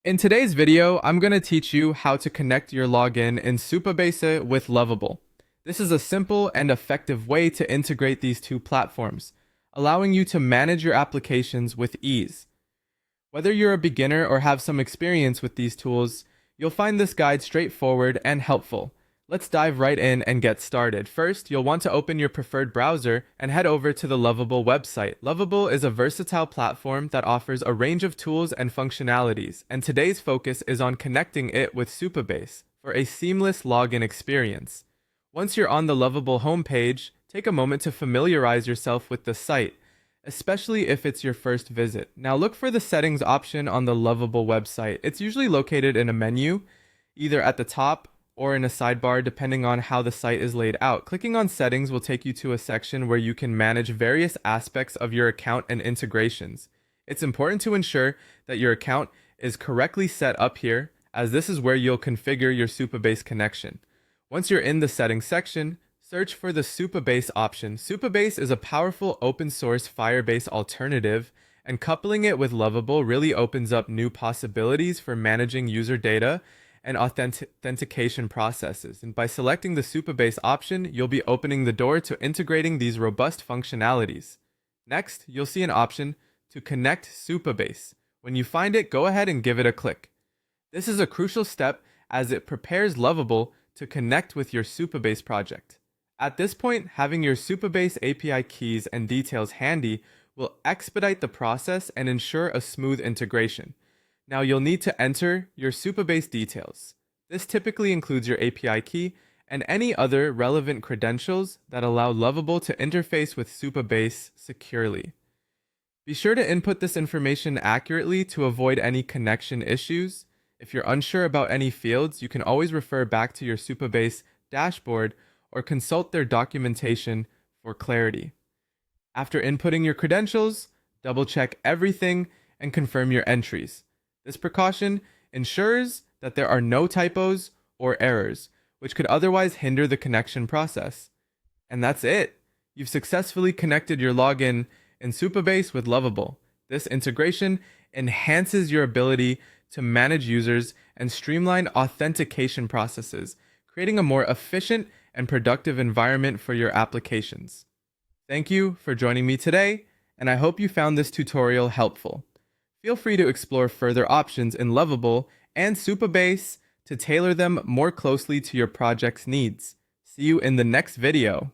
In today's video, I'm going to teach you how to connect your login in Supabase with Lovable. This is a simple and effective way to integrate these two platforms, allowing you to manage your applications with ease. Whether you're a beginner or have some experience with these tools, you'll find this guide straightforward and helpful. Let's dive right in and get started. First, you'll want to open your preferred browser and head over to the Lovable website. Lovable is a versatile platform that offers a range of tools and functionalities, and today's focus is on connecting it with Supabase for a seamless login experience. Once you're on the Lovable homepage, take a moment to familiarize yourself with the site, especially if it's your first visit. Now look for the settings option on the Lovable website. It's usually located in a menu, either at the top or in a sidebar depending on how the site is laid out. Clicking on settings will take you to a section where you can manage various aspects of your account and integrations. It's important to ensure that your account is correctly set up here, as this is where you'll configure your Supabase connection. Once you're in the settings section, search for the Supabase option. Supabase is a powerful open source Firebase alternative, and coupling it with Lovable really opens up new possibilities for managing user data and authentication processes. And by selecting the Supabase option, you'll be opening the door to integrating these robust functionalities. Next, you'll see an option to connect Supabase. When you find it, go ahead and give it a click. This is a crucial step as it prepares Lovable to connect with your Supabase project. At this point, having your Supabase API keys and details handy will expedite the process and ensure a smooth integration. Now you'll need to enter your Supabase details. This typically includes your API key and any other relevant credentials that allow Lovable to interface with Supabase securely. Be sure to input this information accurately to avoid any connection issues. If you're unsure about any fields, you can always refer back to your Supabase dashboard or consult their documentation for clarity. After inputting your credentials, double-check everything and confirm your entries. This precaution ensures that there are no typos or errors, which could otherwise hinder the connection process. And that's it! You've successfully connected your login in Supabase with Lovable. This integration enhances your ability to manage users and streamline authentication processes, creating a more efficient and productive environment for your applications. Thank you for joining me today, and I hope you found this tutorial helpful. Feel free to explore further options in Lovable and Supabase to tailor them more closely to your project's needs. See you in the next video.